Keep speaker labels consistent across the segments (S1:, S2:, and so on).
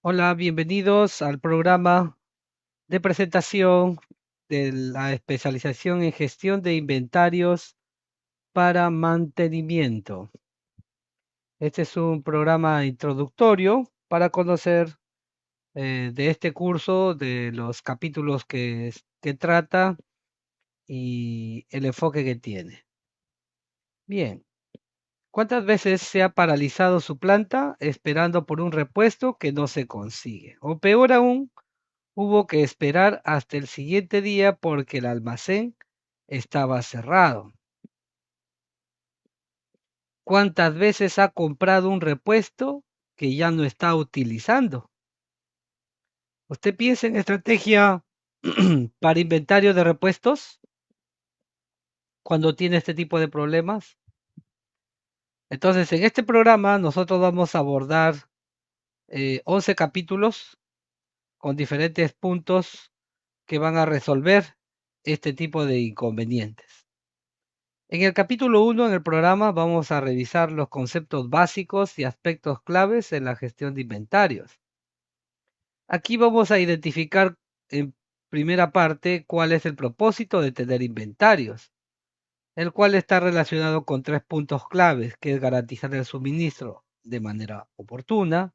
S1: Hola, bienvenidos al programa de presentación de la especialización en gestión de inventarios para mantenimiento. Este es un programa introductorio para conocer de este curso, de los capítulos que trata y el enfoque que tiene. Bien, ¿cuántas veces se ha paralizado su planta esperando por un repuesto que no se consigue? O peor aún, hubo que esperar hasta el siguiente día porque el almacén estaba cerrado. ¿Cuántas veces ha comprado un repuesto que ya no está utilizando? ¿Usted piensa en estrategia para inventario de repuestos cuando tiene este tipo de problemas? Entonces, en este programa nosotros vamos a abordar 11 capítulos con diferentes puntos que van a resolver este tipo de inconvenientes. En el capítulo 1 en el programa vamos a revisar los conceptos básicos y aspectos claves en la gestión de inventarios. Aquí vamos a identificar en primera parte cuál es el propósito de tener inventarios, el cual está relacionado con tres puntos claves, que es garantizar el suministro de manera oportuna,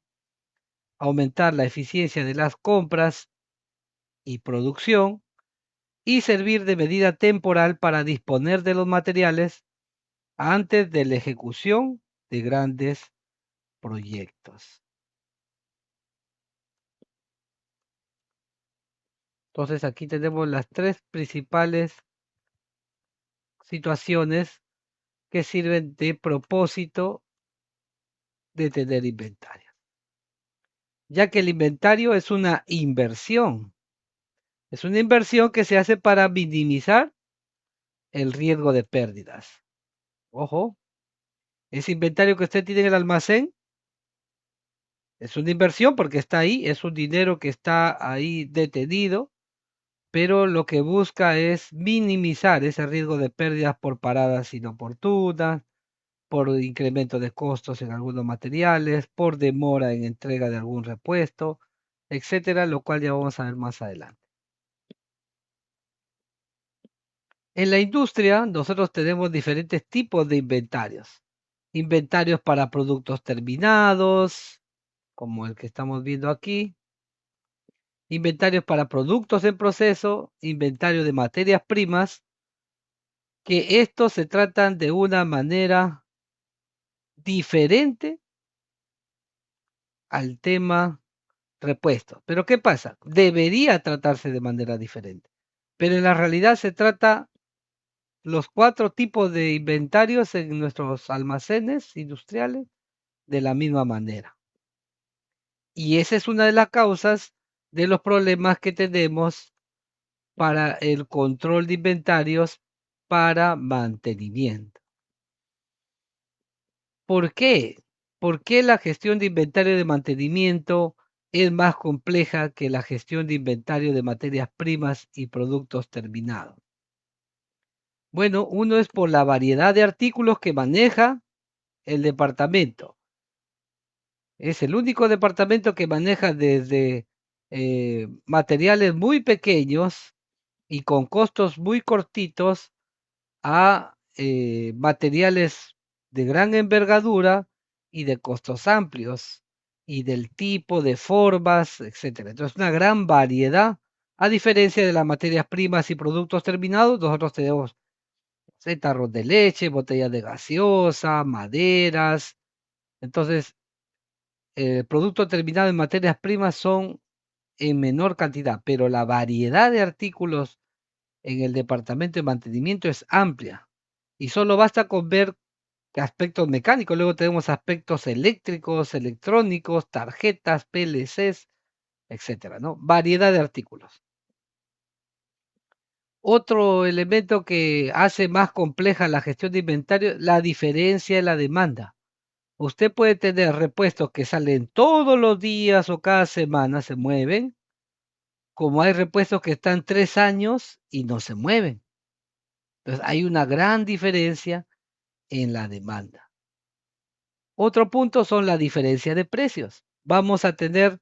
S1: aumentar la eficiencia de las compras y producción, y servir de medida temporal para disponer de los materiales antes de la ejecución de grandes proyectos. Entonces aquí tenemos las tres principales situaciones que sirven de propósito de tener inventario, ya que el inventario es una inversión que se hace para minimizar el riesgo de pérdidas. Ojo, ese inventario que usted tiene en el almacén es una inversión porque está ahí, es un dinero que está ahí detenido, pero lo que busca es minimizar ese riesgo de pérdidas por paradas inoportunas, por incremento de costos en algunos materiales, por demora en entrega de algún repuesto, etcétera, lo cual ya vamos a ver más adelante. En la industria, nosotros tenemos diferentes tipos de inventarios. Inventarios para productos terminados, como el que estamos viendo aquí, inventarios para productos en proceso, inventario de materias primas, que estos se tratan de una manera diferente al tema repuestos. Pero ¿qué pasa? Debería tratarse de manera diferente. Pero en la realidad se trata los cuatro tipos de inventarios en nuestros almacenes industriales de la misma manera. Y esa es una de las causas de los problemas que tenemos para el control de inventarios para mantenimiento. ¿Por qué? ¿Por qué la gestión de inventario de mantenimiento es más compleja que la gestión de inventario de materias primas y productos terminados? Bueno, uno es por la variedad de artículos que maneja el departamento. Es el único departamento que maneja desde materiales muy pequeños y con costos muy cortitos a materiales de gran envergadura y de costos amplios y del tipo, de formas, etcétera. Entonces, una gran variedad. A diferencia de las materias primas y productos terminados, nosotros tenemos tarros de leche, botellas de gaseosa, maderas. Entonces, el producto terminado en materias primas son en menor cantidad, pero la variedad de artículos en el departamento de mantenimiento es amplia. Y solo basta con ver aspectos mecánicos. Luego tenemos aspectos eléctricos, electrónicos, tarjetas, PLCs, etcétera, ¿no? Variedad de artículos. Otro elemento que hace más compleja la gestión de inventario, la diferencia en la demanda. Usted puede tener repuestos que salen todos los días o cada semana, se mueven, como hay repuestos que están 3 años y no se mueven. Entonces hay una gran diferencia en la demanda. Otro punto son la diferencia de precios. Vamos a tener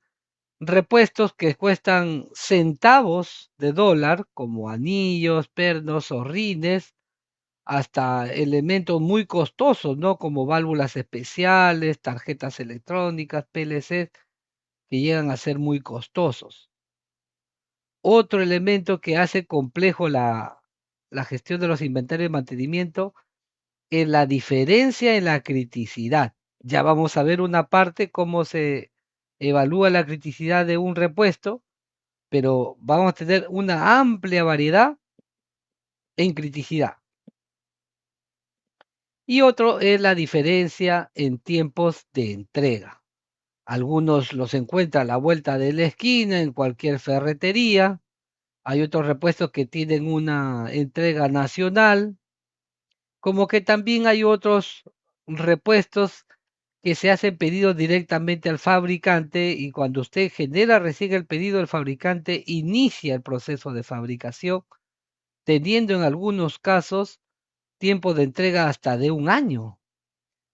S1: repuestos que cuestan centavos de dólar, como anillos, pernos o rines, hasta elementos muy costosos, ¿no? Como válvulas especiales, tarjetas electrónicas, PLCs, que llegan a ser muy costosos. Otro elemento que hace complejo la gestión de los inventarios de mantenimiento es la diferencia en la criticidad. Ya vamos a ver una parte cómo se evalúa la criticidad de un repuesto, pero vamos a tener una amplia variedad en criticidad. Y otro es la diferencia en tiempos de entrega. Algunos los encuentran a la vuelta de la esquina en cualquier ferretería. Hay otros repuestos que tienen una entrega nacional, como que también hay otros repuestos que se hacen pedidos directamente al fabricante y cuando usted genera recién el pedido, el fabricante inicia el proceso de fabricación, teniendo en algunos casos tiempo de entrega hasta de un año.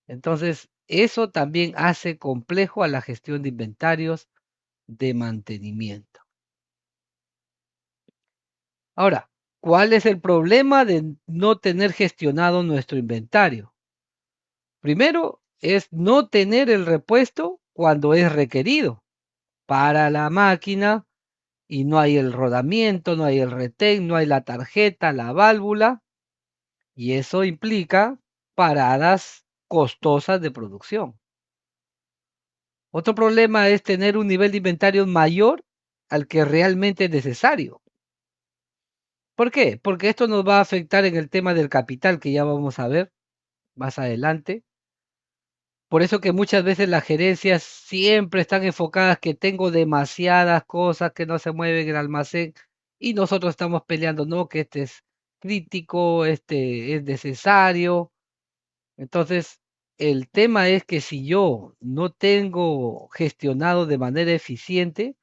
S1: Entonces, eso también hace complejo a la gestión de inventarios de mantenimiento. Ahora, ¿cuál es el problema de no tener gestionado nuestro inventario? Primero, es no tener el repuesto cuando es requerido para la máquina y no hay el rodamiento, no hay el retén, no hay la tarjeta, la válvula, y eso implica paradas costosas de producción. Otro problema es tener un nivel de inventario mayor al que realmente es necesario. ¿Por qué? Porque esto nos va a afectar en el tema del capital que ya vamos a ver más adelante. Por eso que muchas veces las gerencias siempre están enfocadas que tengo demasiadas cosas que no se mueven en el almacén y nosotros estamos peleando, no, que este es crítico, este es necesario. Entonces, el tema es que si yo no tengo gestionado de manera eficiente,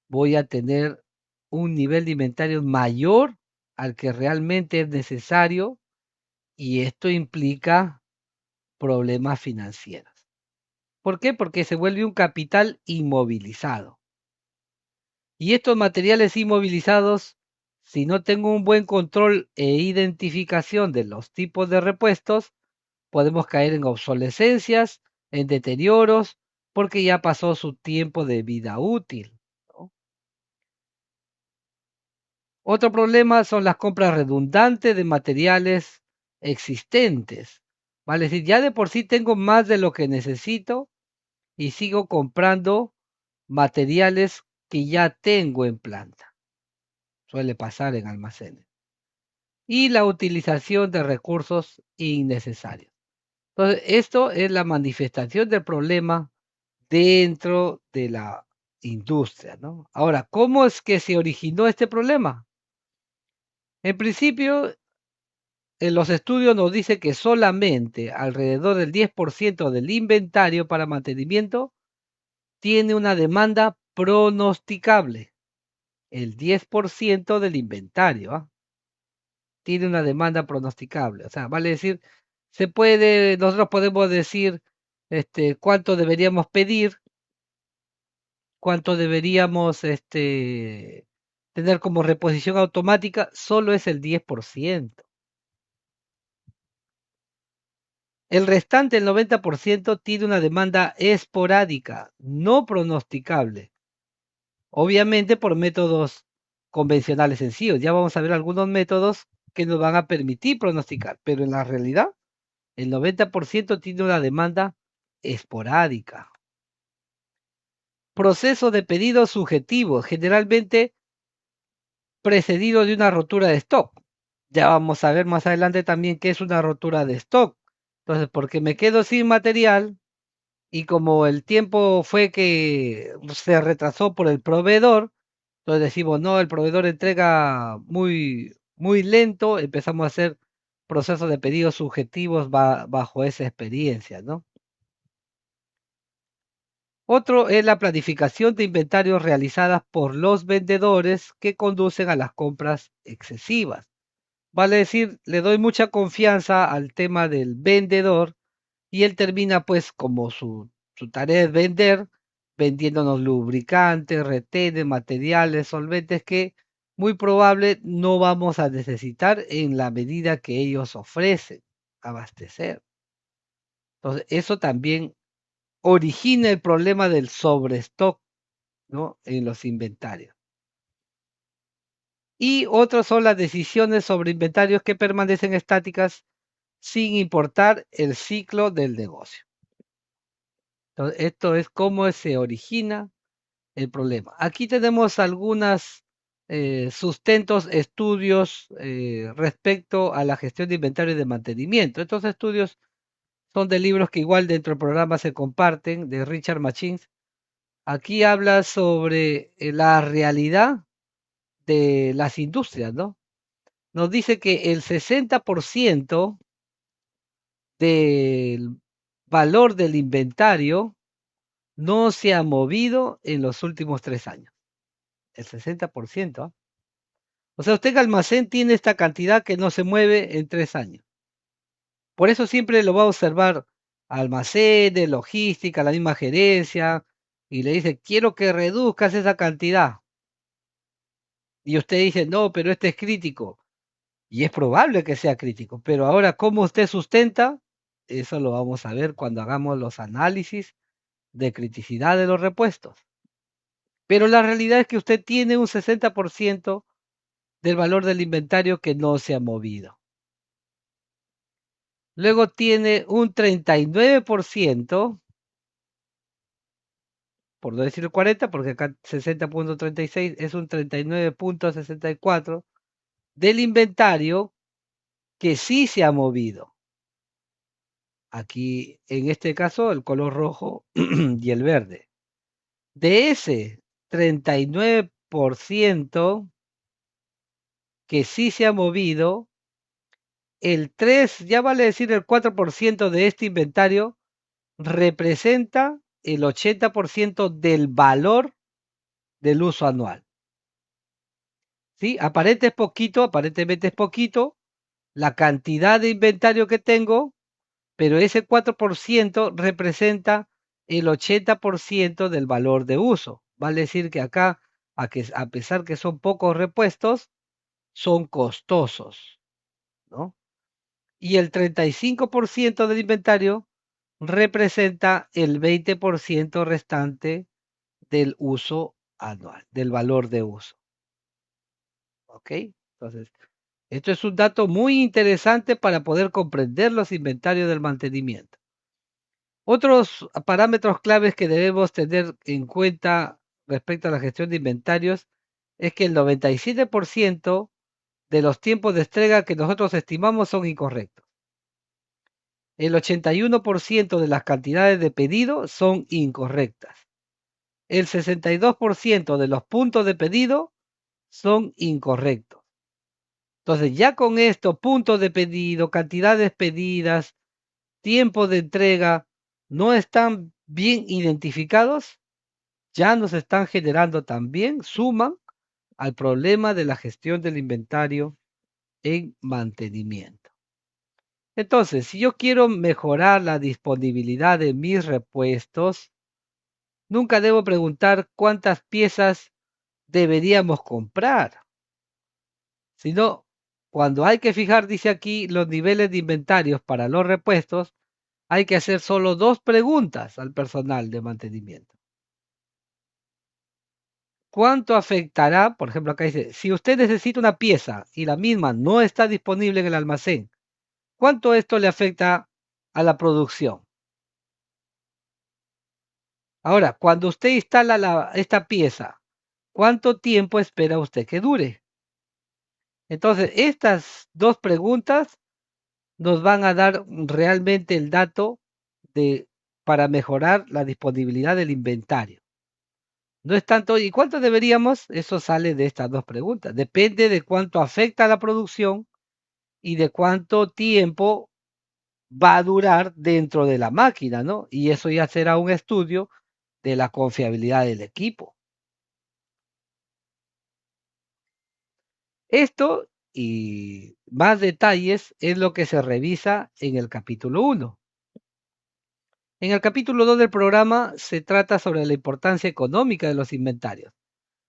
S1: voy a tener un nivel de inventario mayor al que realmente es necesario y esto implica problemas financieros. ¿Por qué? Porque se vuelve un capital inmovilizado. Y estos materiales inmovilizados, si no tengo un buen control e identificación de los tipos de repuestos, podemos caer en obsolescencias, en deterioros, porque ya pasó su tiempo de vida útil, ¿no? Otro problema son las compras redundantes de materiales existentes. Vale, es decir, ya de por sí tengo más de lo que necesito y sigo comprando materiales que ya tengo en planta. Suele pasar en almacenes. Y la utilización de recursos innecesarios. Entonces, esto es la manifestación del problema dentro de la industria, ¿no? Ahora, ¿cómo es que se originó este problema? En principio, en los estudios nos dice que solamente alrededor del 10% del inventario para mantenimiento tiene una demanda pronosticable. El 10% del inventario, ¿ah? Tiene una demanda pronosticable. O sea, vale decir, nosotros podemos decir cuánto deberíamos pedir, cuánto deberíamos tener como reposición automática, solo es el 10%. El restante, el 90%, tiene una demanda esporádica, no pronosticable. Obviamente por métodos convencionales sencillos. Ya vamos a ver algunos métodos que nos van a permitir pronosticar, pero en la realidad el 90% tiene una demanda esporádica. Proceso de pedido subjetivo, generalmente precedido de una rotura de stock. Ya vamos a ver más adelante también qué es una rotura de stock. Entonces, porque me quedo sin material y como el tiempo fue que se retrasó por el proveedor, entonces decimos, no, el proveedor entrega muy lento, empezamos a hacer procesos de pedidos subjetivos bajo esa experiencia, ¿no? Otro es la planificación de inventarios realizadas por los vendedores que conducen a las compras excesivas. Vale decir, le doy mucha confianza al tema del vendedor y él termina pues como su tarea es vender, vendiéndonos lubricantes, retenes, materiales, solventes que muy probable no vamos a necesitar en la medida que ellos ofrecen abastecer. Entonces, eso también origina el problema del sobrestock, ¿no? En los inventarios. Y otras son las decisiones sobre inventarios que permanecen estáticas sin importar el ciclo del negocio. Entonces, esto es cómo se origina el problema. Aquí tenemos algunos sustentos, estudios respecto a la gestión de inventario y de mantenimiento. Estos estudios son de libros que igual dentro del programa se comparten, de Richard Machins. Aquí habla sobre la realidad de las industrias, ¿no? Nos dice que el 60% del valor del inventario no se ha movido en los últimos 3 años. El 60%. ¿Ah? O sea, usted en almacén tiene esta cantidad que no se mueve en 3 años. Por eso siempre lo va a observar almacenes, logística, la misma gerencia, y le dice, quiero que reduzcas esa cantidad. Y usted dice, no, pero este es crítico. Y es probable que sea crítico. Pero ahora, ¿cómo usted sustenta? Eso lo vamos a ver cuando hagamos los análisis de criticidad de los repuestos. Pero la realidad es que usted tiene un 60% del valor del inventario que no se ha movido. Luego tiene un 39%, por no decir 40, porque acá 60.36 es un 39.64 del inventario que sí se ha movido. Aquí, en este caso, el color rojo y el verde. De ese 39% que sí se ha movido, el 3, ya vale decir el 4% de este inventario representa el 80% del valor del uso anual. ¿Sí? Aparentemente es poquito la cantidad de inventario que tengo, pero ese 4% representa el 80% del valor de uso. Vale decir que acá, a pesar que son pocos repuestos, son costosos, ¿no? Y el 35% del inventario representa el 20% restante del uso anual, del valor de uso. ¿Ok? Entonces, esto es un dato muy interesante para poder comprender los inventarios del mantenimiento. Otros parámetros claves que debemos tener en cuenta respecto a la gestión de inventarios es que el 97% de los tiempos de entrega que nosotros estimamos son incorrectos. El 81% de las cantidades de pedido son incorrectas. El 62% de los puntos de pedido son incorrectos. Entonces, ya con esto, puntos de pedido, cantidades pedidas, tiempo de entrega, no están bien identificados, ya nos están generando también, suman al problema de la gestión del inventario en mantenimiento. Entonces, si yo quiero mejorar la disponibilidad de mis repuestos, nunca debo preguntar cuántas piezas deberíamos comprar, sino cuando hay que fijar, dice aquí, los niveles de inventarios para los repuestos, hay que hacer solo 2 preguntas al personal de mantenimiento. ¿Cuánto afectará? Por ejemplo, acá dice, si usted necesita una pieza y la misma no está disponible en el almacén, ¿cuánto esto le afecta a la producción? Ahora, cuando usted instala esta pieza, ¿cuánto tiempo espera usted que dure? Entonces, estas 2 preguntas nos van a dar realmente el dato de, para mejorar la disponibilidad del inventario. No es tanto, ¿y cuánto deberíamos? Eso sale de estas 2 preguntas. Depende de cuánto afecta a la producción y de cuánto tiempo va a durar dentro de la máquina, ¿no? Y eso ya será un estudio de la confiabilidad del equipo. Esto y más detalles es lo que se revisa en el capítulo 1. En el capítulo 2 del programa se trata sobre la importancia económica de los inventarios.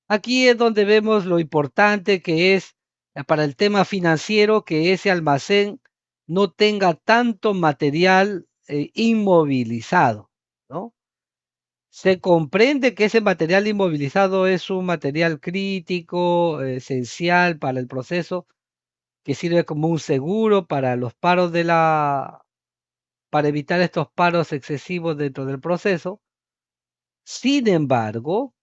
S1: Aquí es donde vemos lo importante que es para el tema financiero que ese almacén no tenga tanto material inmovilizado, ¿no? Se comprende que ese material inmovilizado es un material crítico, esencial para el proceso, que sirve como un seguro para los paros para evitar estos paros excesivos dentro del proceso. Sin embargo,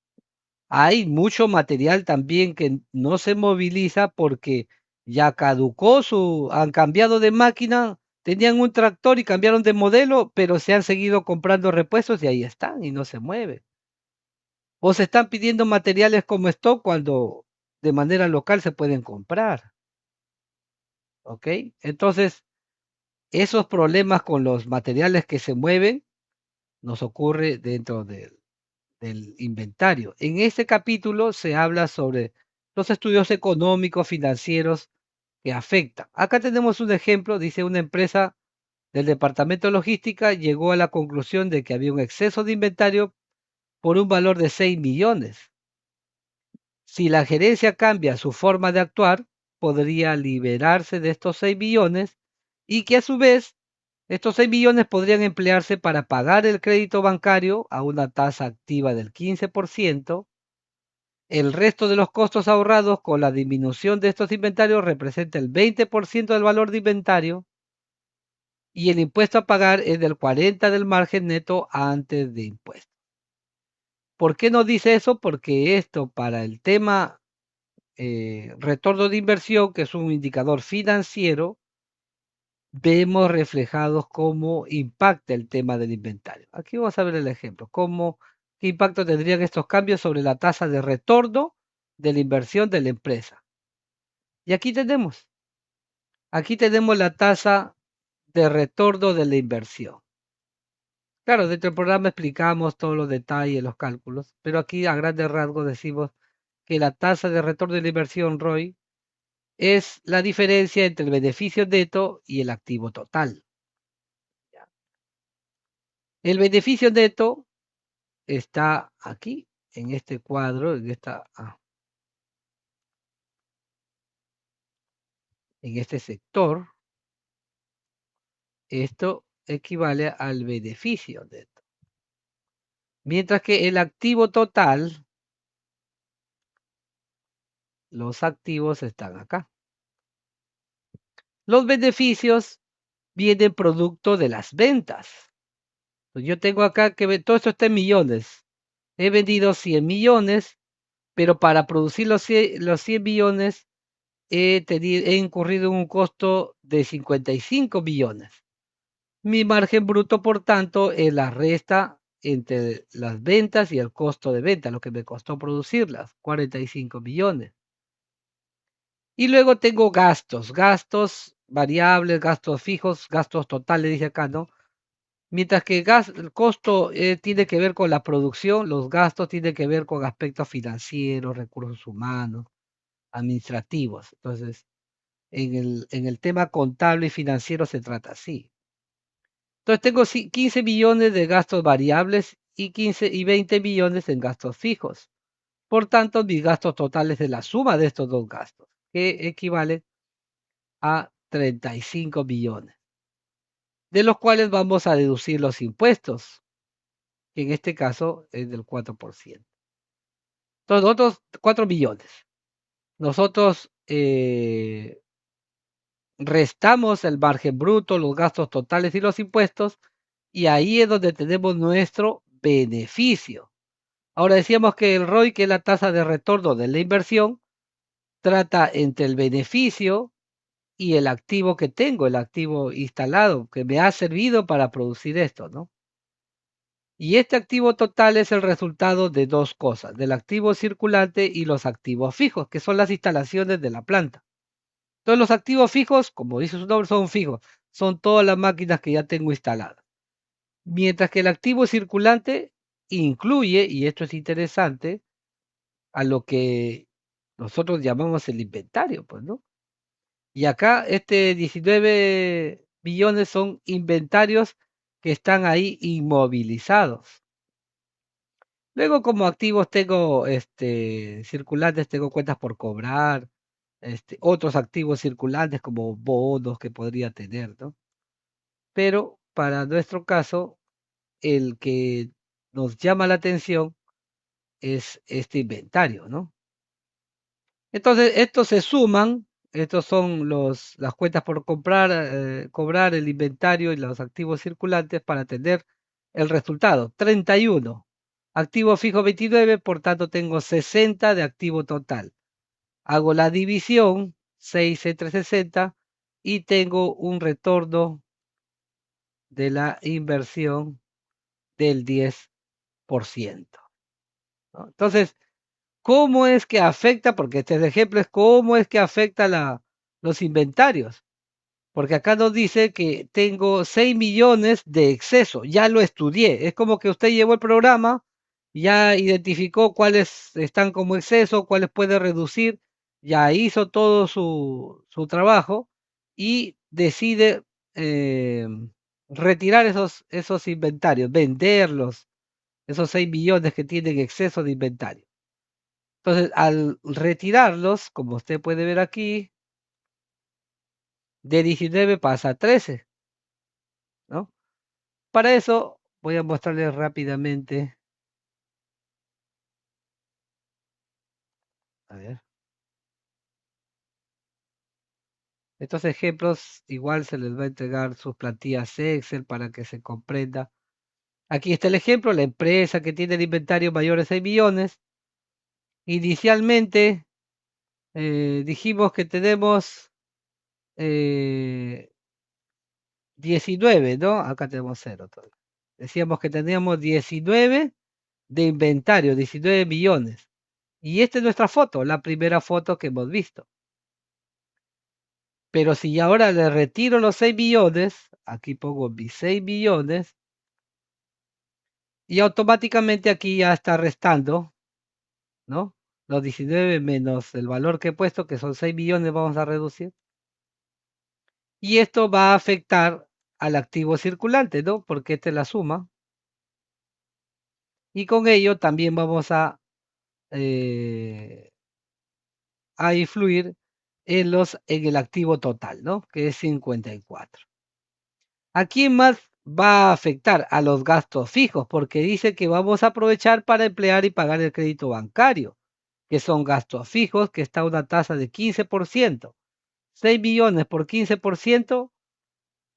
S1: hay mucho material también que no se moviliza porque ya caducó han cambiado de máquina, tenían un tractor y cambiaron de modelo, pero se han seguido comprando repuestos y ahí están y no se mueven. O se están pidiendo materiales como stock cuando de manera local se pueden comprar, ¿ok? Entonces, esos problemas con los materiales que se mueven nos ocurre dentro del inventario. En este capítulo se habla sobre los estudios económicos, financieros que afectan. Acá tenemos un ejemplo, dice una empresa del departamento de logística llegó a la conclusión de que había un exceso de inventario por un valor de 6 millones. Si la gerencia cambia su forma de actuar, podría liberarse de estos 6 millones y que a su vez estos 6 millones podrían emplearse para pagar el crédito bancario a una tasa activa del 15%. El resto de los costos ahorrados con la disminución de estos inventarios representa el 20% del valor de inventario y el impuesto a pagar es del 40% del margen neto antes de impuestos. ¿Por qué nos dice eso? Porque esto para el tema retorno de inversión, que es un indicador financiero, vemos reflejados cómo impacta el tema del inventario. Aquí vamos a ver el ejemplo, qué impacto tendrían estos cambios sobre la tasa de retorno de la inversión de la empresa. Y aquí tenemos la tasa de retorno de la inversión. Claro, dentro del programa explicamos todos los detalles, los cálculos, pero aquí a grandes rasgos decimos que la tasa de retorno de la inversión, ROI, es la diferencia entre el beneficio neto y el activo total. El beneficio neto está aquí, en este cuadro, en este sector. Esto equivale al beneficio neto. Mientras que el activo total, los activos están acá. Los beneficios vienen producto de las ventas. Yo tengo acá que todo esto está en millones. He vendido 100 millones, pero para producir los 100 millones he incurrido en un costo de 55 millones. Mi margen bruto, por tanto, es la resta entre las ventas y el costo de venta, lo que me costó producirlas, 45 millones. Y luego tengo gastos variables, gastos fijos, gastos totales, dice acá, ¿no? Mientras que el costo tiene que ver con la producción, los gastos tienen que ver con aspectos financieros, recursos humanos, administrativos. Entonces, en el tema contable y financiero se trata así. Entonces tengo 15 millones de gastos variables y 15 y 20 millones en gastos fijos. Por tanto, mis gastos totales de la suma de estos dos gastos, que equivalen a 35 millones, de los cuales vamos a deducir los impuestos, que en este caso es del 4%. Entonces, nosotros, 4 millones. Nosotros restamos el margen bruto, los gastos totales y los impuestos, y ahí es donde tenemos nuestro beneficio. Ahora decíamos que el ROI, que es la tasa de retorno de la inversión, trata entre el beneficio y el activo que tengo, el activo instalado, que me ha servido para producir esto, ¿no? Y este activo total es el resultado de dos cosas, del activo circulante y los activos fijos, que son las instalaciones de la planta. Entonces los activos fijos, como dice su nombre, son fijos, son todas las máquinas que ya tengo instaladas. Mientras que el activo circulante incluye, y esto es interesante, a lo que nosotros llamamos el inventario, pues, ¿no? Y acá este 19 millones son inventarios que están ahí inmovilizados. Luego, como activos tengo circulantes, tengo cuentas por cobrar, otros activos circulantes como bonos que podría tener, ¿no? Pero para nuestro caso, el que nos llama la atención es este inventario, ¿no? Entonces, estos se suman, estos son las cuentas por comprar, cobrar el inventario y los activos circulantes para tener el resultado. 31. Activo fijo 29, por tanto tengo 60 de activo total. Hago la división, 6 entre 60, y tengo un retorno de la inversión del 10%. ¿No? Entonces, ¿cómo es que afecta? Porque este ejemplo es cómo es que afecta los inventarios. Porque acá nos dice que tengo 6 millones de exceso, ya lo estudié. Es como que usted llevó el programa, ya identificó cuáles están como exceso, cuáles puede reducir, ya hizo todo su trabajo y decide eh, retirar esos inventarios, venderlos, esos 6 millones que tienen exceso de inventario. Entonces, al retirarlos, como usted puede ver aquí, de 19 pasa a 13, ¿no? Para eso voy a mostrarles rápidamente, a ver, estos ejemplos igual se les va a entregar sus plantillas Excel para que se comprenda. Aquí está el ejemplo, la empresa que tiene el inventario mayor de 6 millones. Inicialmente dijimos que tenemos 19, ¿no? Acá tenemos 0. Decíamos que teníamos 19 de inventario, 19 millones. Y esta es nuestra foto, la primera foto que hemos visto. Pero si ahora le retiro los 6 millones, aquí pongo mis 6 millones, y automáticamente aquí ya está restando, ¿no? Los 19 menos el valor que he puesto, que son 6 millones, vamos a reducir. Y esto va a afectar al activo circulante, ¿no? Porque esta es la suma. Y con ello también vamos eh, a influir en el activo total, ¿no? Que es 54. ¿A quién más va a afectar? A los gastos fijos, porque dice que vamos a aprovechar para emplear y pagar el crédito bancario, que son gastos fijos, que está a una tasa de 15%. 6 millones por 15%,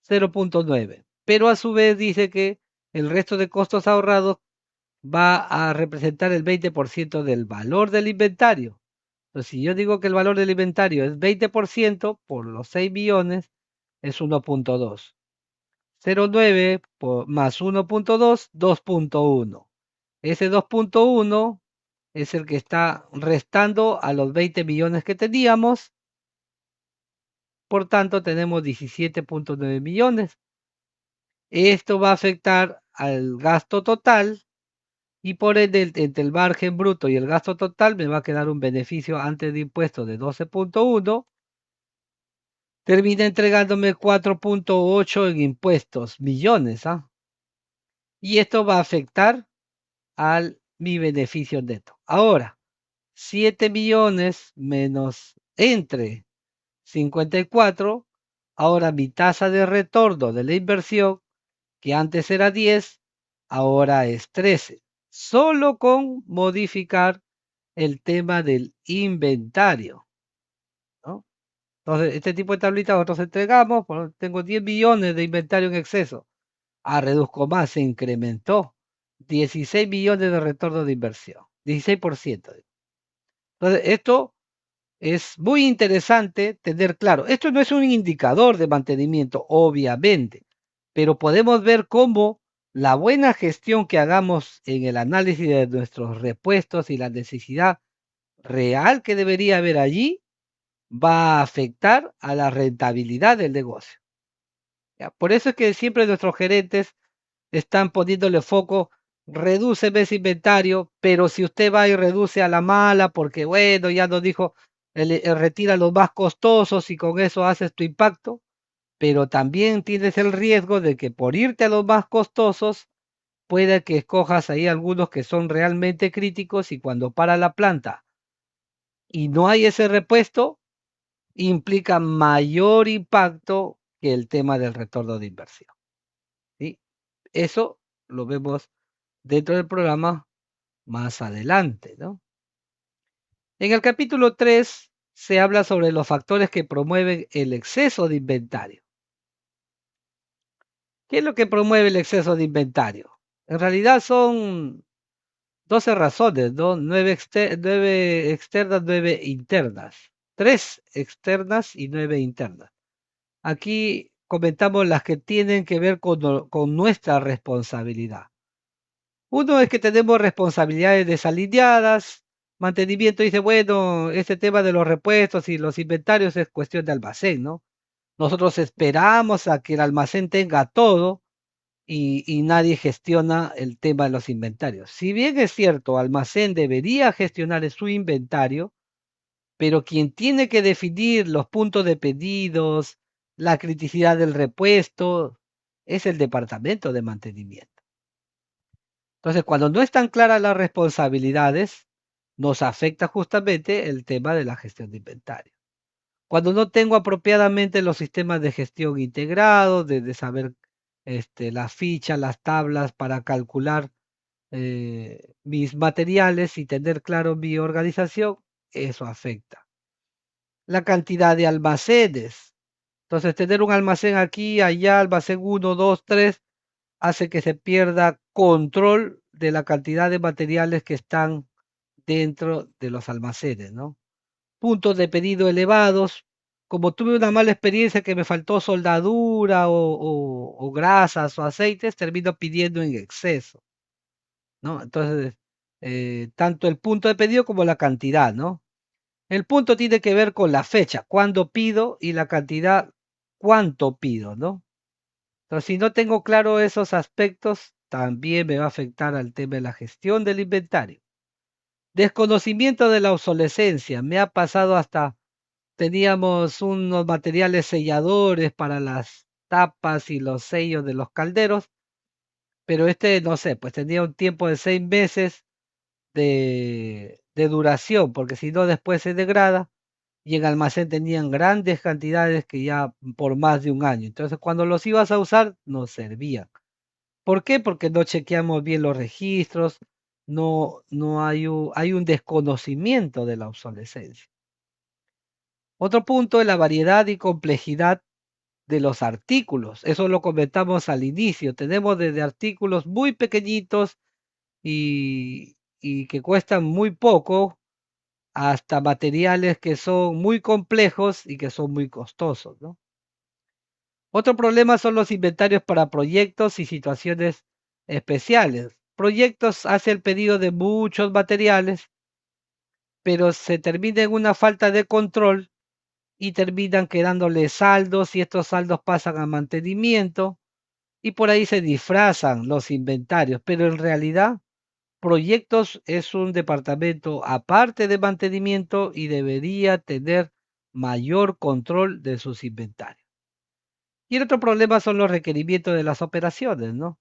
S1: 0.9. Pero a su vez dice que el resto de costos ahorrados va a representar el 20% del valor del inventario. Entonces, si yo digo que el valor del inventario es 20% por los 6 millones, es 1.2. 0.9 más 1.2, 2.1. Ese 2.1 es el que está restando a los 20 millones que teníamos. Por tanto, tenemos 17.9 millones. Esto va a afectar al gasto total y por ende, entre el margen bruto y el gasto total me va a quedar un beneficio antes de impuestos de 12.1. Termina entregándome 4.8 en impuestos, millones, ¿ah? Y esto va a afectar al mi beneficio neto. Ahora, 7 millones menos entre 54, ahora mi tasa de retorno de la inversión, que antes era 10, ahora es 13. Solo con modificar el tema del inventario, ¿no? Entonces, este tipo de tablita nosotros entregamos, tengo 10 millones de inventario en exceso. Reduzco más, se incrementó. 16 millones de retorno de inversión, 16%. Entonces, esto es muy interesante tener claro. Esto no es un indicador de mantenimiento, obviamente, pero podemos ver cómo la buena gestión que hagamos en el análisis de nuestros repuestos y la necesidad real que debería haber allí va a afectar a la rentabilidad del negocio. ¿Ya? Por eso es que siempre nuestros gerentes están poniéndole foco, reduce ese inventario, pero si usted va y reduce a la mala, porque bueno, ya nos dijo, retira los más costosos y con eso haces tu impacto, pero también tienes el riesgo de que por irte a los más costosos, puede que escojas ahí algunos que son realmente críticos y cuando para la planta y no hay ese repuesto, implica mayor impacto que el tema del retorno de inversión. ¿Sí? Eso lo vemos dentro del programa más adelante, ¿no? En el capítulo 3 se habla sobre los factores que promueven el exceso de inventario. ¿Qué es lo que promueve el exceso de inventario? En realidad son 12 razones, ¿no? 9 externas, 9 internas. 3 externas y 9 internas. Aquí comentamos las que tienen que ver con nuestra responsabilidad. Uno es que tenemos responsabilidades desalineadas. Mantenimiento dice, bueno, este tema de los repuestos y los inventarios es cuestión de almacén, ¿no? Nosotros esperamos a que el almacén tenga todo y nadie gestiona el tema de los inventarios. Si bien es cierto, almacén debería gestionar su inventario, pero quien tiene que definir los puntos de pedidos, la criticidad del repuesto, es el departamento de mantenimiento. Entonces, cuando no están claras las responsabilidades, nos afecta justamente el tema de la gestión de inventario. Cuando no tengo apropiadamente los sistemas de gestión integrados, de saber las fichas, las tablas para calcular mis materiales y tener claro mi organización, eso afecta. La cantidad de almacenes. Entonces, tener un almacén aquí, allá, almacén uno, 2, 3, hace que se pierda control de la cantidad de materiales que están dentro de los almacenes, ¿no? Puntos de pedido elevados. Como tuve una mala experiencia que me faltó soldadura o grasas o aceites, termino pidiendo en exceso, ¿no? Entonces, tanto el punto de pedido como la cantidad, ¿no? El punto tiene que ver con la fecha, cuándo pido y la cantidad, cuánto pido, ¿no? Entonces, si no tengo claro esos aspectos, también me va a afectar al tema de la gestión del inventario. Desconocimiento de la obsolescencia. Me ha pasado hasta, teníamos unos materiales selladores para las tapas y los sellos de los calderos, pero no sé, pues tenía un tiempo de 6 meses de duración, porque si no después se degrada y en almacén tenían grandes cantidades que ya por más de un año. Entonces cuando los ibas a usar no servían. ¿Por qué? Porque no chequeamos bien los registros, no hay un desconocimiento de la obsolescencia. Otro punto es la variedad y complejidad de los artículos. Eso lo comentamos al inicio. Tenemos desde artículos muy pequeñitos y que cuestan muy poco hasta materiales que son muy complejos y que son muy costosos, ¿no? Otro problema son los inventarios para proyectos y situaciones especiales. Proyectos hace el pedido de muchos materiales, pero se termina en una falta de control y terminan quedándole saldos y estos saldos pasan a mantenimiento y por ahí se disfrazan los inventarios, pero en realidad proyectos es un departamento aparte de mantenimiento y debería tener mayor control de sus inventarios. Y el otro problema son los requerimientos de las operaciones, ¿no?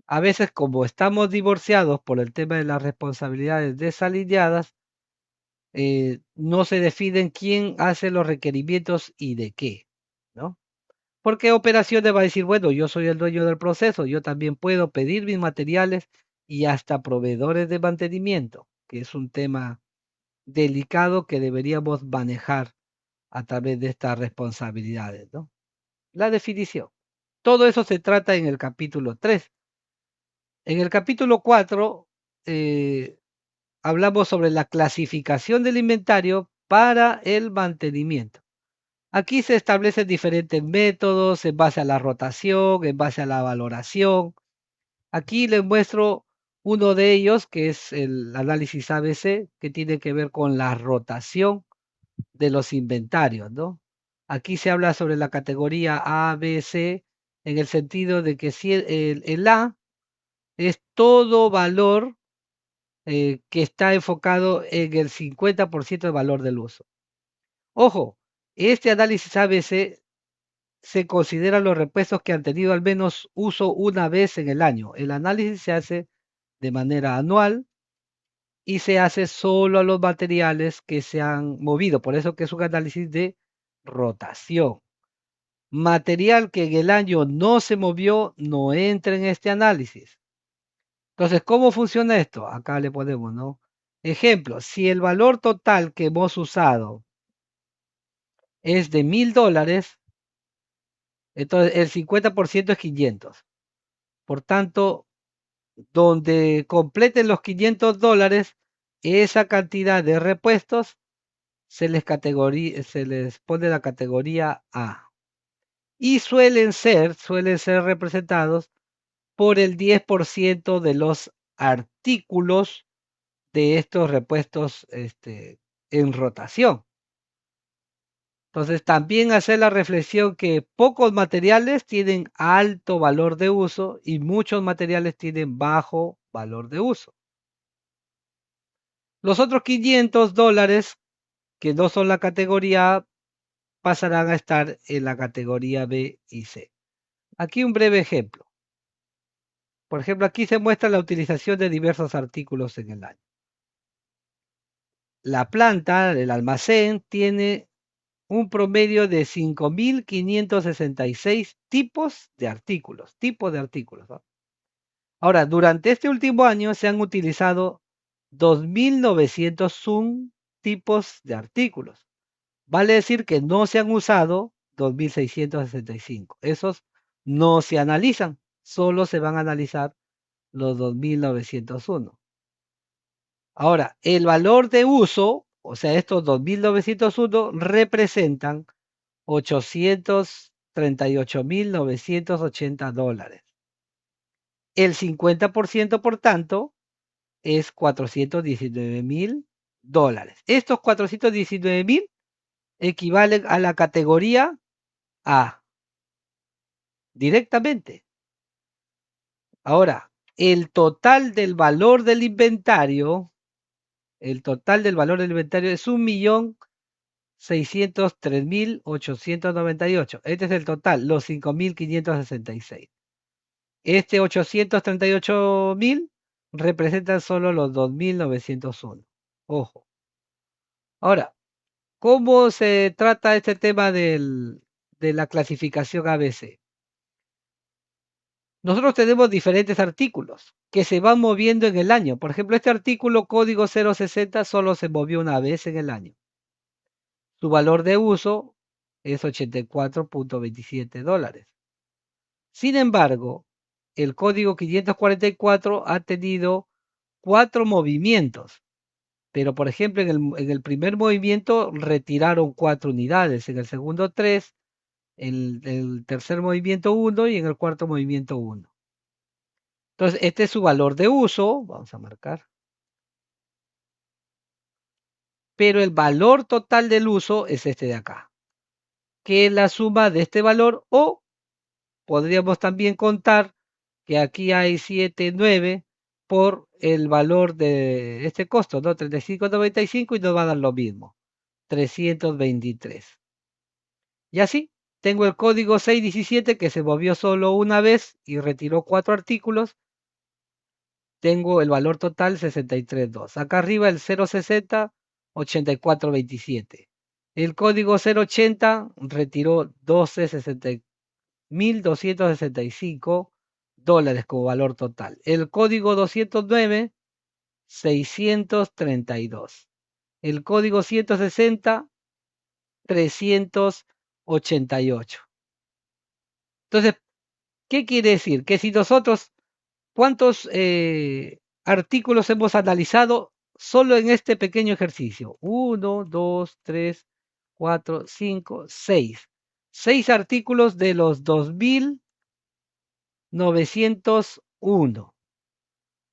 S1: A veces, como estamos divorciados por el tema de las responsabilidades desalineadas, no se definen quién hace los requerimientos y de qué, ¿no? Porque operaciones va a decir, bueno, yo soy el dueño del proceso, yo también puedo pedir mis materiales y hasta proveedores de mantenimiento, que es un tema delicado que deberíamos manejar a través de estas responsabilidades, ¿no? La definición. Todo eso se trata en el capítulo 3. En el capítulo 4 hablamos sobre la clasificación del inventario para el mantenimiento. Aquí se establecen diferentes métodos en base a la rotación, en base a la valoración. Aquí les muestro uno de ellos, que es el análisis ABC, que tiene que ver con la rotación de los inventarios, ¿no? Aquí se habla sobre la categoría A, B, C, en el sentido de que si el A es todo valor que está enfocado en el 50% de valor del uso. Ojo, este análisis ABC se consideran los repuestos que han tenido al menos uso una vez en el año. El análisis se hace de manera anual y se hace solo a los materiales que se han movido. Por eso que es un análisis de rotación. Material que en el año no se movió no entra en este análisis. Entonces, ¿cómo funciona esto? Acá le ponemos, ¿no? Ejemplo, si el valor total que hemos usado es de $1000, entonces el 50% es 500. Por tanto, donde completen los $500, esa cantidad de repuestos se les pone la categoría A. Y suelen ser representados por el 10% de los artículos de estos repuestos en rotación. Entonces, también hacer la reflexión que pocos materiales tienen alto valor de uso y muchos materiales tienen bajo valor de uso. Los otros $500 que no son la categoría A pasarán a estar en la categoría B y C. Aquí un breve ejemplo. Por ejemplo, aquí se muestra la utilización de diversos artículos en el año. La planta, el almacén, tiene un promedio de 5.566 tipos de artículos, ¿no? Ahora, durante este último año se han utilizado 2.901 tipos de artículos. Vale decir que no se han usado 2.665. Esos no se analizan, solo se van a analizar los 2.901. Ahora, el valor de uso, o sea, estos 2.901 representan $838.980. El 50%, por tanto, es $419.000. Estos 419.000 equivalen a la categoría A, directamente. Ahora, el total del valor del inventario es 1.603.898. Este es el total, los 5.566. Este 838.000 representan solo los 2.901. Ojo. Ahora, ¿cómo se trata este tema de la clasificación ABC? Nosotros tenemos diferentes artículos que se van moviendo en el año. Por ejemplo, este artículo código 060 solo se movió una vez en el año. Su valor de uso es $84.27. Sin embargo, el código 544 ha tenido 4 movimientos, pero por ejemplo en el primer movimiento retiraron 4 unidades, en el segundo 3, en el tercer movimiento 1 y en el cuarto movimiento 1. Entonces, este es su valor de uso, vamos a marcar, pero el valor total del uso es este de acá, que es la suma de este valor, o podríamos también contar que aquí hay 7, 9 por el valor de este costo, ¿no? 35.95 y nos va a dar lo mismo, 323. Y así, tengo el código 617 que se movió solo una vez y retiró 4 artículos. Tengo el valor total 63.2. Acá arriba el 060, 84.27. El código 080 retiró 1.265 dólares como valor total. El código 209, 632. El código 160, 388. Entonces, ¿qué quiere decir? Que si nosotros, ¿cuántos artículos hemos analizado solo en este pequeño ejercicio? 1, 2, 3, 4, 5, 6. 6 artículos de los 2.901.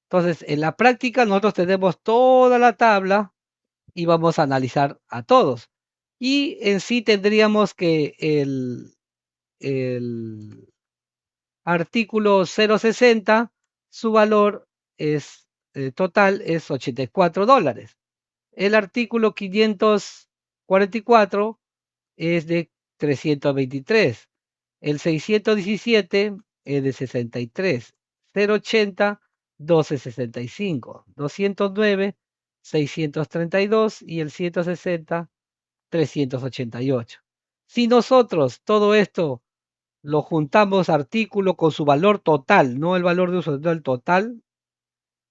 S1: Entonces, en la práctica nosotros tenemos toda la tabla y vamos a analizar a todos. Y en sí tendríamos que el artículo 060, su valor es total es $84. El artículo 544 es de 323. El 617 es de 63, 080, 1265, 209, 632 y el 160, 388. Si nosotros todo esto lo juntamos artículo con su valor total, no el valor de uso, sino el total,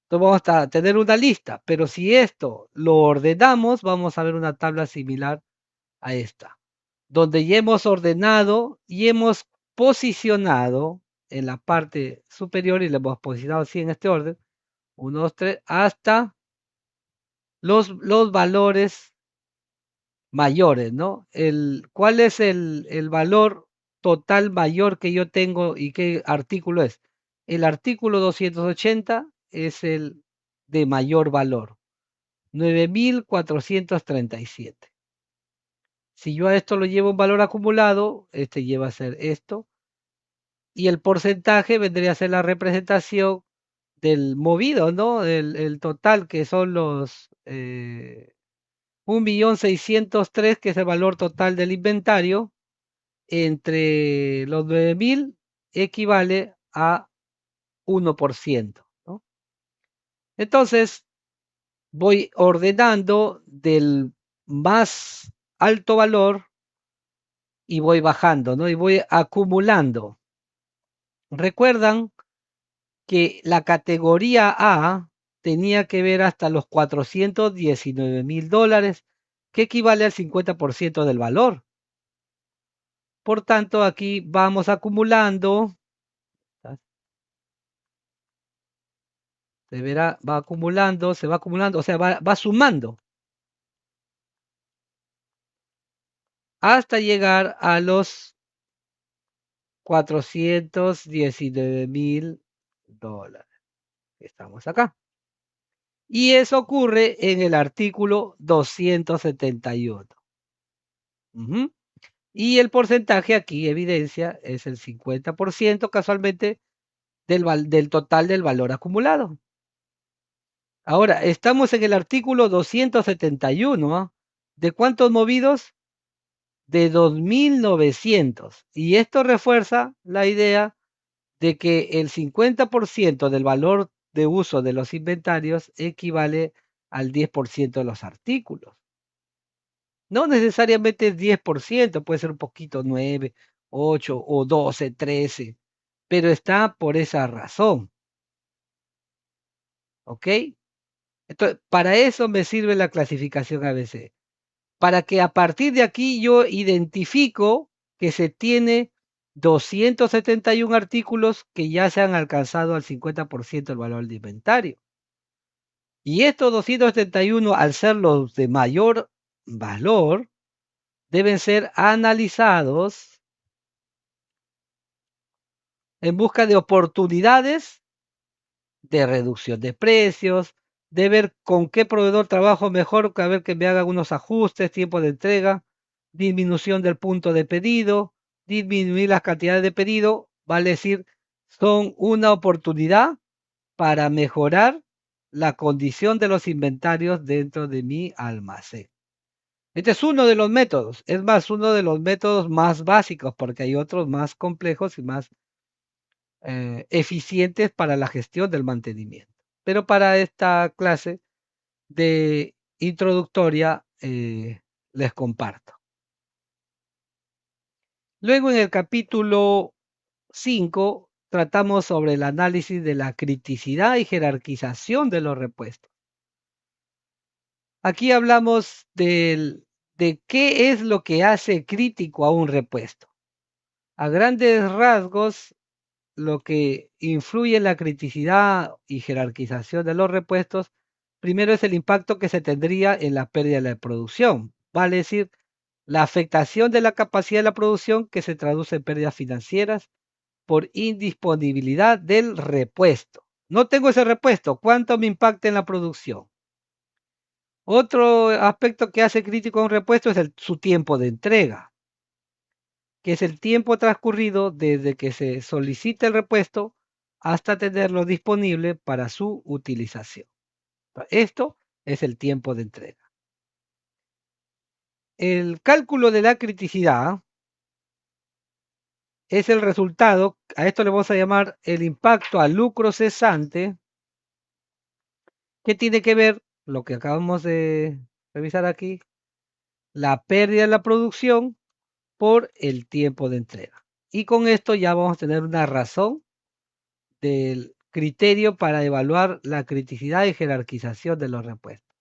S1: entonces vamos a tener una lista, pero si esto lo ordenamos, vamos a ver una tabla similar a esta, donde ya hemos ordenado y hemos posicionado en la parte superior y le hemos posicionado así en este orden, 1, 2, 3, hasta los valores mayores, ¿no? ¿Cuál es el valor total mayor que yo tengo y qué artículo es? El artículo 280 es el de mayor valor, 9437. Si yo a esto lo llevo un valor acumulado, este lleva a ser esto, y el porcentaje vendría a ser la representación del movido, ¿no? El total que son los 1.603.000, que es el valor total del inventario, entre los 9.000 equivale a 1%, ¿no? Entonces, voy ordenando del más alto valor y voy bajando, ¿no? Y voy acumulando. Recuerdan que la categoría A tenía que ver hasta los $419.000, que equivale al 50% del valor. Por tanto, aquí vamos acumulando, se verá, va acumulando, se va acumulando, o sea, va sumando hasta llegar a los $419.000. Estamos acá. Y eso ocurre en el artículo 271. Y el porcentaje aquí evidencia es el 50% casualmente del total del valor acumulado. Ahora, estamos en el artículo 271, ¿ah? ¿De cuántos movidos? De 2.900. Y esto refuerza la idea de que el 50% del valor de uso de los inventarios equivale al 10% de los artículos. No necesariamente es 10%, puede ser un poquito 9, 8 o 12, 13, pero está por esa razón, ¿ok? Entonces, para eso me sirve la clasificación ABC, para que a partir de aquí yo identifico que se tiene 271 artículos que ya se han alcanzado al 50% del valor de inventario. Y estos 271, al ser los de mayor valor, deben ser analizados en busca de oportunidades de reducción de precios, de ver con qué proveedor trabajo mejor, que a ver que me haga unos ajustes, tiempo de entrega, disminución del punto de pedido, disminuir las cantidades de pedido, vale decir, son una oportunidad para mejorar la condición de los inventarios dentro de mi almacén. Este es uno de los métodos, es más, uno de los métodos más básicos, porque hay otros más complejos y más eficientes para la gestión del mantenimiento. Pero para esta clase de introductoria les comparto. Luego en el capítulo 5 tratamos sobre el análisis de la criticidad y jerarquización de los repuestos. Aquí hablamos de qué es lo que hace crítico a un repuesto. A grandes rasgos, lo que influye en la criticidad y jerarquización de los repuestos, primero es el impacto que se tendría en la pérdida de la producción, vale decir, la afectación de la capacidad de la producción que se traduce en pérdidas financieras por indisponibilidad del repuesto. No tengo ese repuesto, ¿cuánto me impacta en la producción? Otro aspecto que hace crítico a un repuesto es su tiempo de entrega, que es el tiempo transcurrido desde que se solicita el repuesto hasta tenerlo disponible para su utilización. Esto es el tiempo de entrega. El cálculo de la criticidad es el resultado, a esto le vamos a llamar el impacto al lucro cesante, que tiene que ver, lo que acabamos de revisar aquí, la pérdida de la producción por el tiempo de entrega. Y con esto ya vamos a tener una razón del criterio para evaluar la criticidad y jerarquización de los repuestos.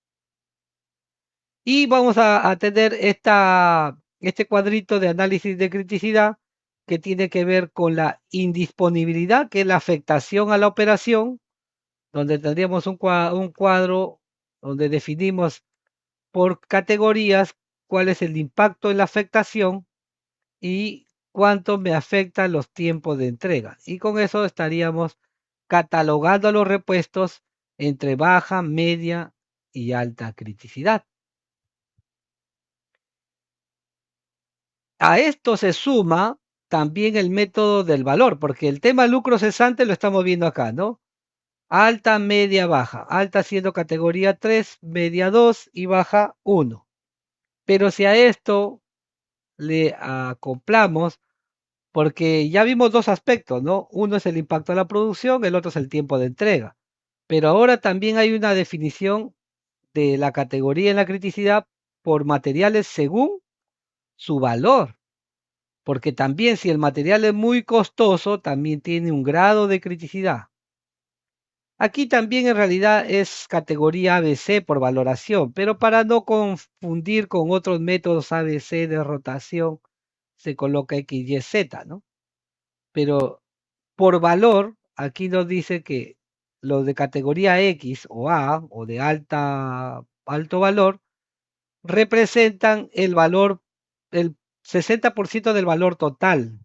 S1: Y vamos a tener este cuadrito de análisis de criticidad que tiene que ver con la indisponibilidad, que es la afectación a la operación, donde tendríamos un cuadro donde definimos por categorías cuál es el impacto en la afectación y cuánto me afectan los tiempos de entrega. Y con eso estaríamos catalogando a los repuestos entre baja, media y alta criticidad. A esto se suma también el método del valor, porque el tema lucro cesante lo estamos viendo acá, ¿no? Alta, media, baja. Alta siendo categoría 3, media 2 y baja 1. Pero si a esto le acoplamos, porque ya vimos dos aspectos, ¿no? Uno es el impacto a la producción, el otro es el tiempo de entrega. Pero ahora también hay una definición de la categoría en la criticidad por materiales según su valor. Porque también si el material es muy costoso, también tiene un grado de criticidad. Aquí también en realidad es categoría ABC por valoración, pero para no confundir con otros métodos ABC de rotación, se coloca X, Y, Z, ¿no? Pero por valor, aquí nos dice que los de categoría X o A o de alto valor representan el valor, el 60% del valor total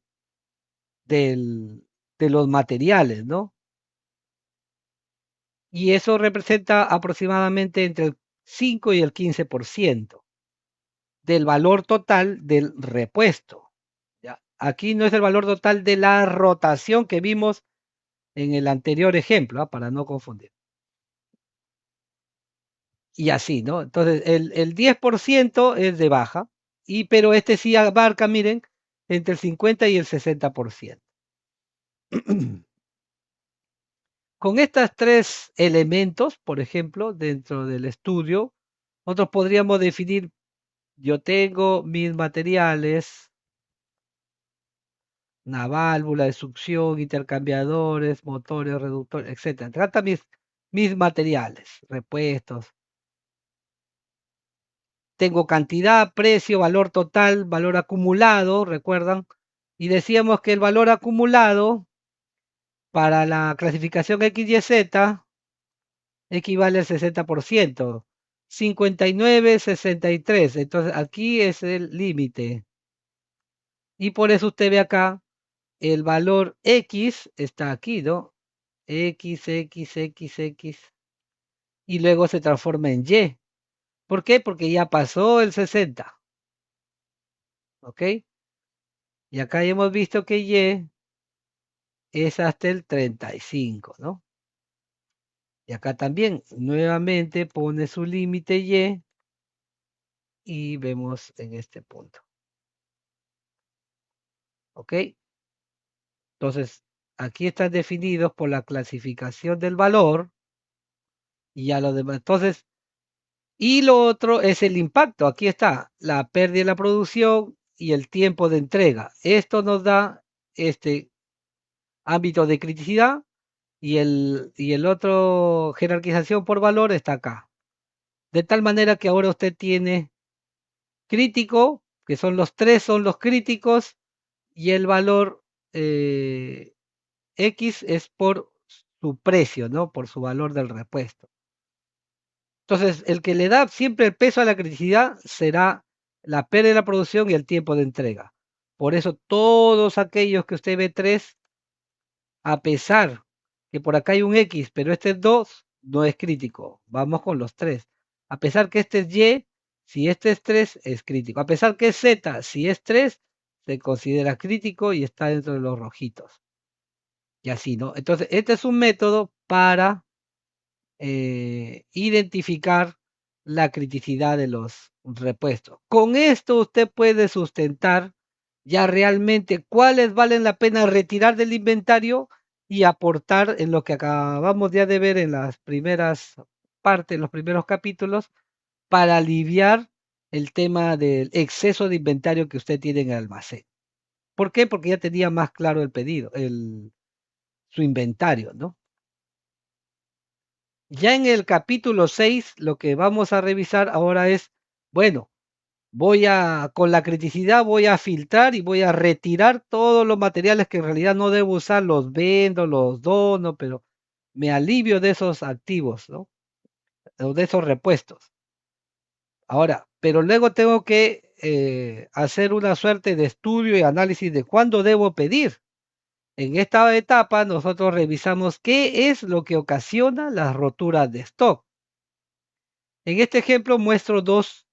S1: del, de los materiales, ¿no? Y eso representa aproximadamente entre el 5 y el 15% del valor total del repuesto. ¿Ya? Aquí no es el valor total de la rotación que vimos en el anterior ejemplo, ¿ah? Para no confundir. Y así, ¿no? Entonces, el 10% es de baja, pero este sí abarca, miren, entre el 50 y el 60%. Con estos tres elementos, por ejemplo, dentro del estudio, nosotros podríamos definir, yo tengo mis materiales, una válvula de succión, intercambiadores, motores, reductores, etcétera. Trata mis materiales, repuestos. Tengo cantidad, precio, valor total, valor acumulado, ¿recuerdan? Y decíamos que el valor acumulado para la clasificación XYZ equivale al 60%. 59, 63. Entonces aquí es el límite. Y por eso usted ve acá el valor X está aquí, ¿no? X, X, X, X. Y luego se transforma en Y. ¿Por qué? Porque ya pasó el 60. ¿Ok? Y acá ya hemos visto que Y es hasta el 35, ¿no? Y acá también nuevamente pone su límite y vemos en este punto. ¿Ok? Entonces, aquí están definidos por la clasificación del valor y ya lo demás. Entonces, y lo otro es el impacto. Aquí está la pérdida de la producción y el tiempo de entrega. Esto nos da este ámbito de criticidad y el otro jerarquización por valor está acá. De tal manera que ahora usted tiene crítico, que son los tres, son los críticos, y el valor X es por su precio, ¿no? Por su valor del repuesto. Entonces, el que le da siempre el peso a la criticidad será la pérdida de la producción y el tiempo de entrega. Por eso todos aquellos que usted ve 3, a pesar que por acá hay un X, pero este es 2, no es crítico. Vamos con los 3. A pesar que este es Y, si este es 3, es crítico. A pesar que es Z, si es 3, se considera crítico y está dentro de los rojitos. Y así, ¿no? Entonces, este es un método para identificar la criticidad de los repuestos. Con esto usted puede sustentar ya realmente cuáles valen la pena retirar del inventario y aportar en lo que acabamos ya de ver en las primeras partes, en los primeros capítulos, para aliviar el tema del exceso de inventario que usted tiene en el almacén. ¿Por qué? Porque ya tenía más claro el pedido, su inventario, ¿no? Ya en el capítulo 6, lo que vamos a revisar ahora es, bueno, con la criticidad voy a filtrar y voy a retirar todos los materiales que en realidad no debo usar, los vendo, los dono, pero me alivio de esos activos, ¿no? O de esos repuestos. Ahora, pero luego tengo que hacer una suerte de estudio y análisis de cuándo debo pedir. En esta etapa nosotros revisamos qué es lo que ocasiona las roturas de stock. En este ejemplo muestro dos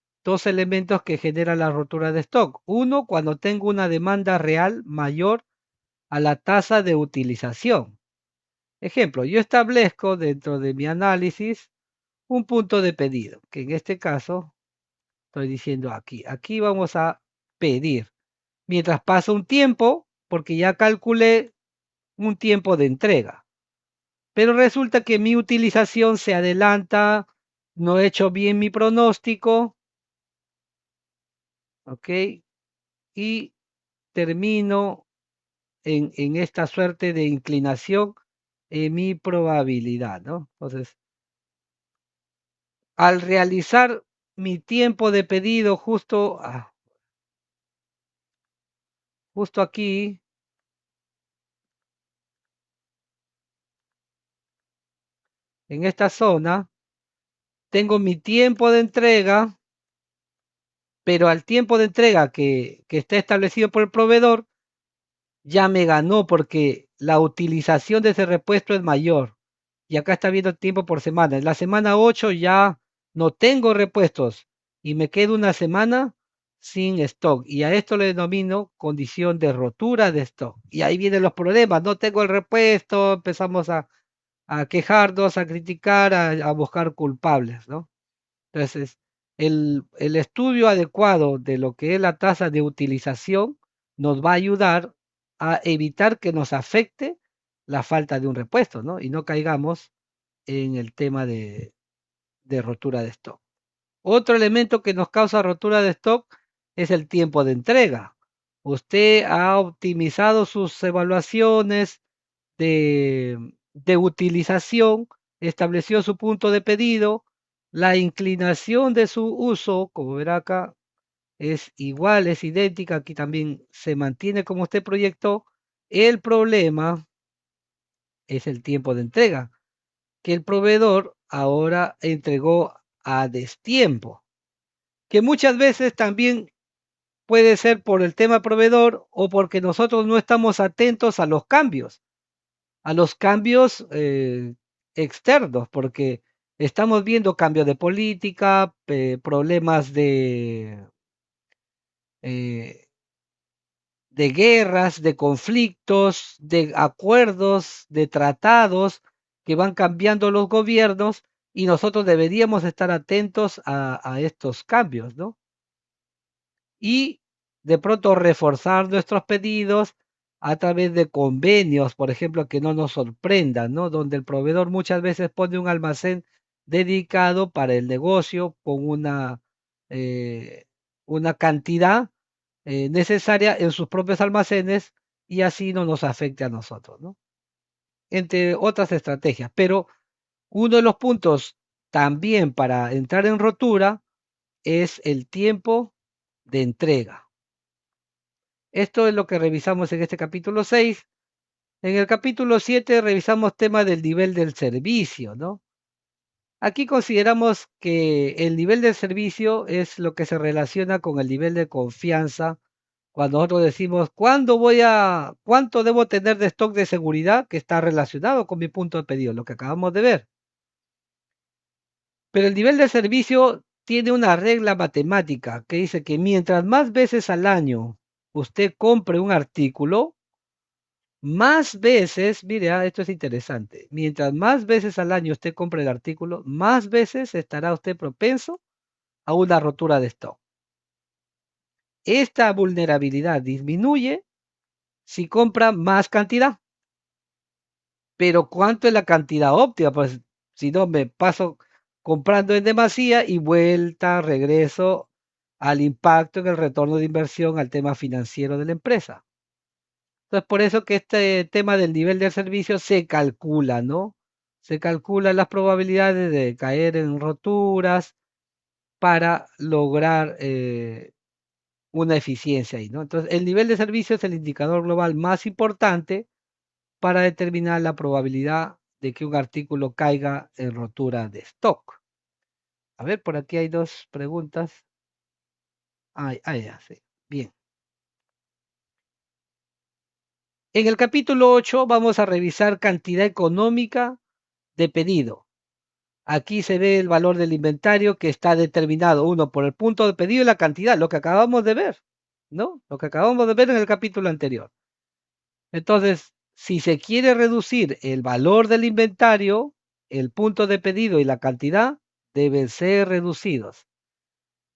S1: elementos que generan la rotura de stock. Uno, cuando tengo una demanda real mayor a la tasa de utilización. Ejemplo, yo establezco dentro de mi análisis un punto de pedido, que en este caso estoy diciendo aquí. Aquí vamos a pedir. Mientras pasa un tiempo, porque ya calculé un tiempo de entrega. Pero resulta que mi utilización se adelanta, no he hecho bien mi pronóstico, ¿ok? Y termino en esta suerte de inclinación en mi probabilidad, ¿no? Entonces, al realizar mi tiempo de pedido justo aquí, en esta zona, tengo mi tiempo de entrega, pero al tiempo de entrega que está establecido por el proveedor, ya me ganó porque la utilización de ese repuesto es mayor. Y acá está viendo el tiempo por semana. En la semana 8 ya no tengo repuestos y me quedo una semana sin stock. Y a esto le denomino condición de rotura de stock. Y ahí vienen los problemas. No tengo el repuesto, empezamos a quejarnos, a criticar, a buscar culpables, ¿no? Entonces, el estudio adecuado de lo que es la tasa de utilización nos va a ayudar a evitar que nos afecte la falta de un repuesto, ¿no? Y no caigamos en el tema de rotura de stock. Otro elemento que nos causa rotura de stock es el tiempo de entrega. Usted ha optimizado sus evaluaciones de utilización, estableció su punto de pedido, la inclinación de su uso, como verá acá, es igual, es idéntica, aquí también se mantiene como usted proyectó. El problema es el tiempo de entrega, que el proveedor ahora entregó a destiempo, que muchas veces también puede ser por el tema proveedor o porque nosotros no estamos atentos a los cambios externos, porque estamos viendo cambios de política, problemas eh, de guerras, de conflictos, de acuerdos, de tratados que van cambiando los gobiernos y nosotros deberíamos estar atentos a estos cambios, ¿no? Y de pronto reforzar nuestros pedidos a través de convenios, por ejemplo, que no nos sorprendan, ¿no? Donde el proveedor muchas veces pone un almacén dedicado para el negocio con eh, una cantidad necesaria en sus propios almacenes y así no nos afecte a nosotros, ¿no? Entre otras estrategias. Pero uno de los puntos también para entrar en rotura es el tiempo de entrega. Esto es lo que revisamos en este capítulo 6. En el capítulo 7 revisamos temas del nivel del servicio, ¿no? Aquí consideramos que el nivel del servicio es lo que se relaciona con el nivel de confianza. Cuando nosotros decimos, ¿cuánto debo tener de stock de seguridad? Que está relacionado con mi punto de pedido, lo que acabamos de ver. Pero el nivel de servicio tiene una regla matemática que dice que mientras más veces al año usted compre un artículo, más veces, mire, esto es interesante, mientras más veces al año usted compre el artículo, más veces estará usted propenso a una rotura de stock. esta vulnerabilidad disminuye si compra más cantidad. Pero ¿cuánto es la cantidad óptima? Pues si no me paso comprando en demasía y vuelta, regreso al impacto en el retorno de inversión, al tema financiero de la empresa. Entonces, por eso que este tema del nivel del servicio se calcula, ¿no? Se calculan las probabilidades de caer en roturas para lograr una eficiencia ahí, ¿no? Entonces, el nivel de servicio es el indicador global más importante para determinar la probabilidad de que un artículo caiga en rotura de stock. A ver, por aquí hay dos preguntas. Ya, sí. Bien. En el capítulo 8 vamos a revisar cantidad económica de pedido. Aquí se ve el valor del inventario que está determinado, uno, por el punto de pedido y la cantidad, lo que acabamos de ver, ¿no? Lo que acabamos de ver en el capítulo anterior. Entonces, si se quiere reducir el valor del inventario, el punto de pedido y la cantidad deben ser reducidos.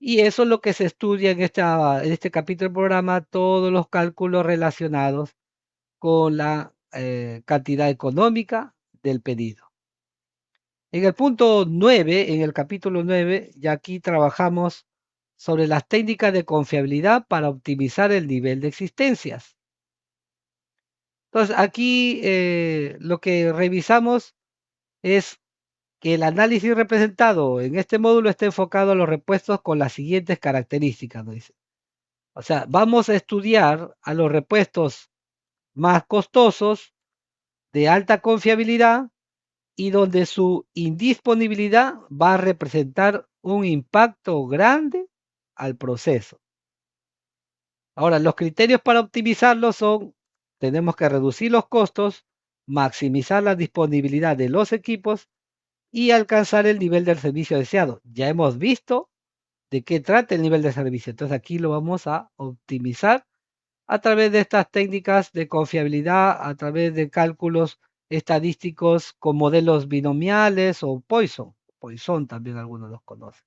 S1: Y eso es lo que se estudia en este capítulo del programa, todos los cálculos relacionados con la cantidad económica del pedido. En el punto 9, en el capítulo 9, ya aquí trabajamos sobre las técnicas de confiabilidad para optimizar el nivel de existencias. Entonces, aquí lo que revisamos es que el análisis representado en este módulo está enfocado a los repuestos con las siguientes características, ¿no? Dice. O sea, vamos a estudiar a los repuestos más costosos, de alta confiabilidad y donde su indisponibilidad va a representar un impacto grande al proceso. Ahora, los criterios para optimizarlo son, tenemos que reducir los costos, maximizar la disponibilidad de los equipos y alcanzar el nivel del servicio deseado. Ya hemos visto de qué trata el nivel de servicio. Entonces aquí lo vamos a optimizar a través de estas técnicas de confiabilidad, a través de cálculos estadísticos con modelos binomiales o Poisson. Poisson también algunos los conocen.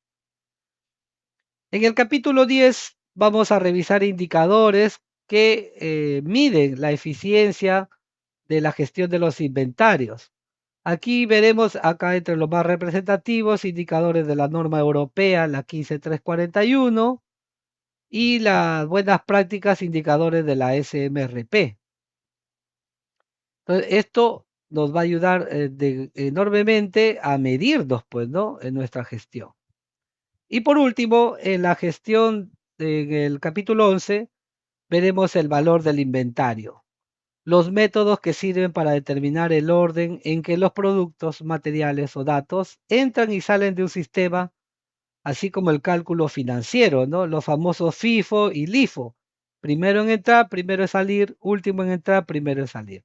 S1: En el capítulo 10 vamos a revisar indicadores que miden la eficiencia de la gestión de los inventarios. Aquí veremos acá entre los más representativos indicadores de la norma europea, la 15341, y las buenas prácticas indicadores de la SMRP. Entonces, esto nos va a ayudar enormemente a medirnos, pues, ¿no? En nuestra gestión. Y por último, en la gestión, en el capítulo 11, veremos el valor del inventario, los métodos que sirven para determinar el orden en que los productos, materiales o datos entran y salen de un sistema, así como el cálculo financiero, ¿no? Los famosos FIFO y LIFO. Primero en entrar, primero en salir, último en entrar, primero en salir.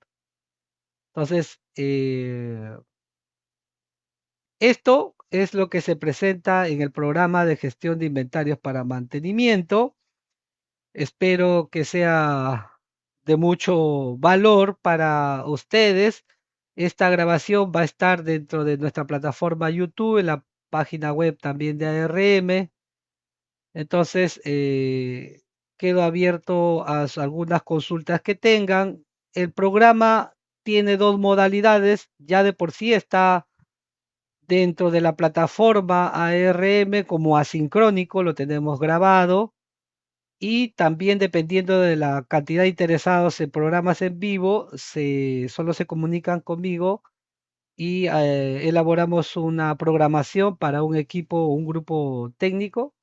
S1: Entonces, esto es lo que se presenta en el programa de gestión de inventarios para mantenimiento. Espero que sea de mucho valor para ustedes. Esta grabación va a estar dentro de nuestra plataforma YouTube, en la página web también de ARM. Entonces, quedo abierto a algunas consultas que tengan. El programa tiene dos modalidades, ya de por sí está dentro de la plataforma ARM como asincrónico, lo tenemos grabado, y también dependiendo de la cantidad de interesados en programas en vivo, solo se comunican conmigo y elaboramos una programación para un equipo o un grupo técnico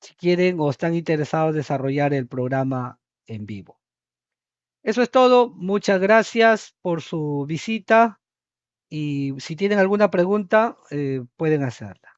S1: si quieren o están interesados en desarrollar el programa en vivo. Eso es todo. Muchas gracias por su visita y si tienen alguna pregunta, pueden hacerla.